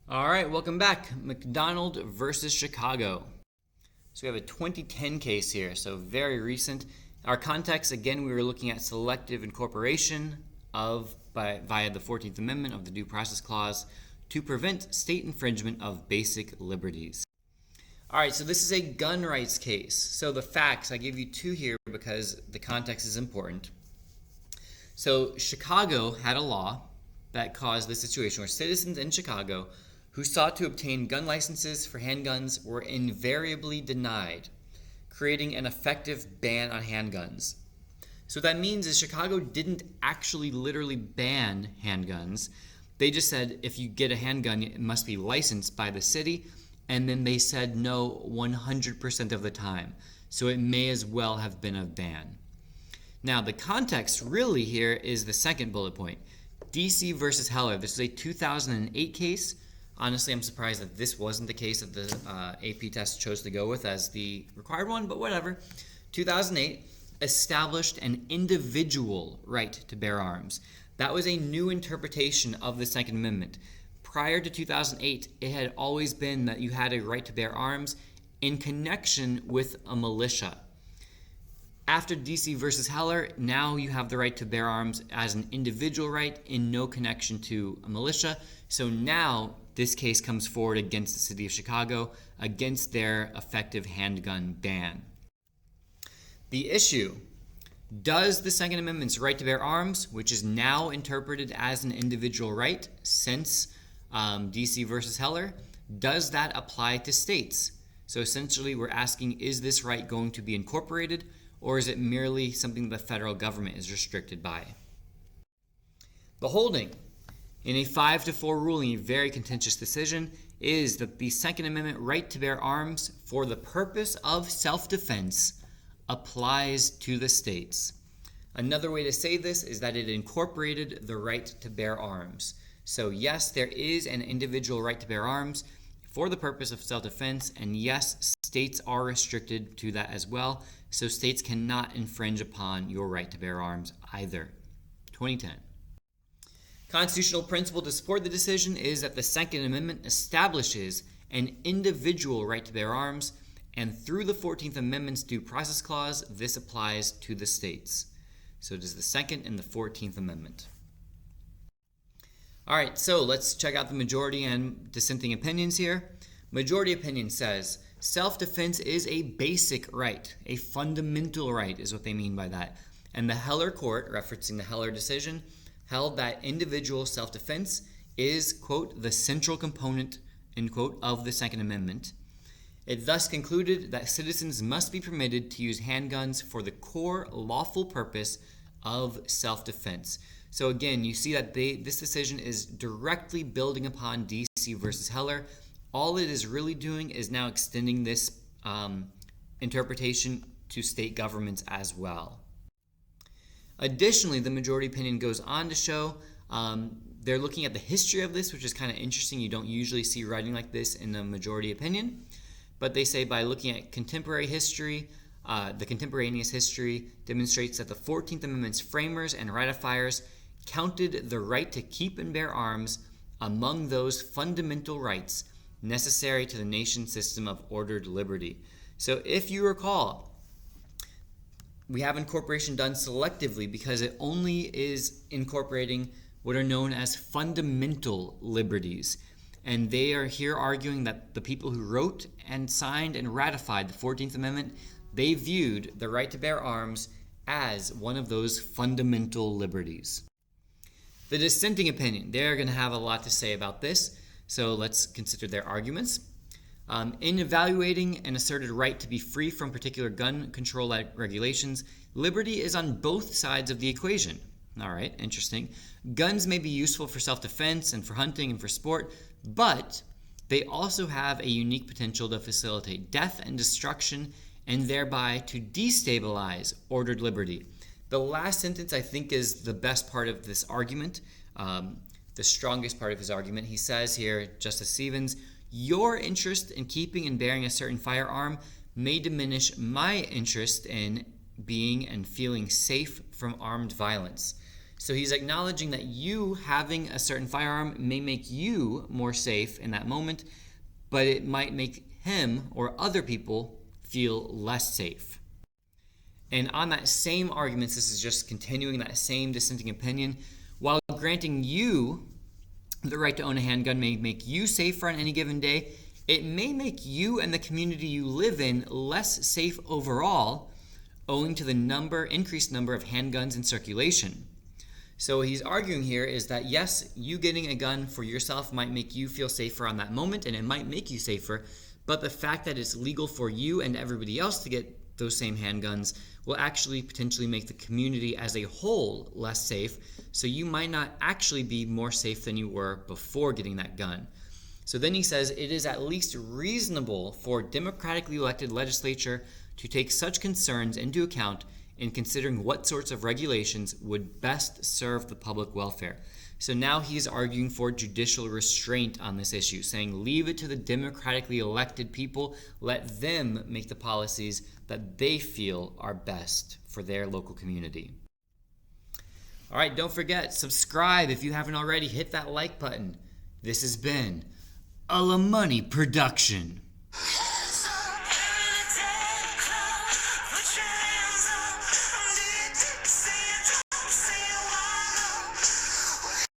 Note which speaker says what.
Speaker 1: All right, welcome back. McDonald versus Chicago. So we have a 2010 case here, so very recent. Our context, again, we were looking at selective incorporation via the 14th Amendment of the Due Process Clause to prevent state infringement of basic liberties. All right, so this is a gun rights case. So the facts, I give you two here because the context is important. So Chicago had a law that caused the situation where citizens in Chicago who sought to obtain gun licenses for handguns were invariably denied, creating an effective ban on handguns. So what that means is Chicago didn't actually literally ban handguns. They just said if you get a handgun, it must be licensed by the city, and then they said no 100% of the time. So it may as well have been a ban. Now the context really here is the second bullet point. DC versus Heller. This is a 2008 case. Honestly, I'm surprised that this wasn't the case that the AP test chose to go with as the required one, but whatever. 2008 established an individual right to bear arms. That was a new interpretation of the Second Amendment. Prior to 2008, it had always been that you had a right to bear arms in connection with a militia. After DC versus Heller, now you have the right to bear arms as an individual right in no connection to a militia. So now this case comes forward against the city of Chicago, against their effective handgun ban. The issue: does the Second Amendment's right to bear arms, which is now interpreted as an individual right since DC versus Heller, does that apply to states? So essentially we're asking, is this right going to be incorporated, or is it merely something the federal government is restricted by? The holding in a 5-4 ruling, a very contentious decision, is that the Second Amendment right to bear arms for the purpose of self-defense applies to the states. Another way to say this is that it incorporated the right to bear arms. So yes, there is an individual right to bear arms for the purpose of self-defense, and yes, states are restricted to that as well. So states cannot infringe upon your right to bear arms either. 2010. Constitutional principle to support the decision is that the Second Amendment establishes an individual right to bear arms, and through the 14th Amendment's Due Process Clause, this applies to the states. So it is the Second and the 14th Amendment. All right, so let's check out the majority and dissenting opinions here. Majority opinion says, self-defense is a basic right, a fundamental right is what they mean by that. And the Heller court, referencing the Heller decision, held that individual self-defense is, quote, the central component, end quote, of the Second Amendment. It thus concluded that citizens must be permitted to use handguns for the core lawful purpose of self-defense. So again, you see that this decision is directly building upon DC versus Heller. All it is really doing is now extending this interpretation to state governments as well. Additionally, the majority opinion goes on to show they're looking at the history of this, which is kind of interesting. You don't usually see writing like this in the majority opinion. But they say by looking at contemporary history, the contemporaneous history demonstrates that the 14th Amendment's framers and ratifiers counted the right to keep and bear arms among those fundamental rights necessary to the nation's system of ordered liberty. So if you recall, we have incorporation done selectively because it only is incorporating what are known as fundamental liberties. And they are here arguing that the people who wrote and signed and ratified the 14th Amendment, they viewed the right to bear arms as one of those fundamental liberties. The dissenting opinion, they're going to have a lot to say about this, so let's consider their arguments. In evaluating an asserted right to be free from particular gun control regulations, liberty is on both sides of the equation. All right, interesting. Guns may be useful for self-defense and for hunting and for sport, but they also have a unique potential to facilitate death and destruction and thereby to destabilize ordered liberty. The last sentence, I think, is the best part of this argument, the strongest part of his argument. He says here, Justice Stevens, your interest in keeping and bearing a certain firearm may diminish my interest in being and feeling safe from armed violence. So he's acknowledging that you having a certain firearm may make you more safe in that moment, but it might make him or other people feel less safe. And on that same arguments, this is just continuing that same dissenting opinion. While granting you the right to own a handgun may make you safer on any given day, it may make you and the community you live in less safe overall, owing to the increased number of handguns in circulation. So what he's arguing here is that yes, you getting a gun for yourself might make you feel safer on that moment, and it might make you safer, but the fact that it's legal for you and everybody else to get those same handguns will actually potentially make the community as a whole less safe, so you might not actually be more safe than you were before getting that gun. So then he says it is at least reasonable for democratically elected legislature to take such concerns into account in considering what sorts of regulations would best serve the public welfare. So now he's arguing for judicial restraint on this issue, saying leave it to the democratically elected people, let them make the policies that they feel are best for their local community. All right, don't forget, subscribe if you haven't already, hit that like button. This has been a LaMoney Production.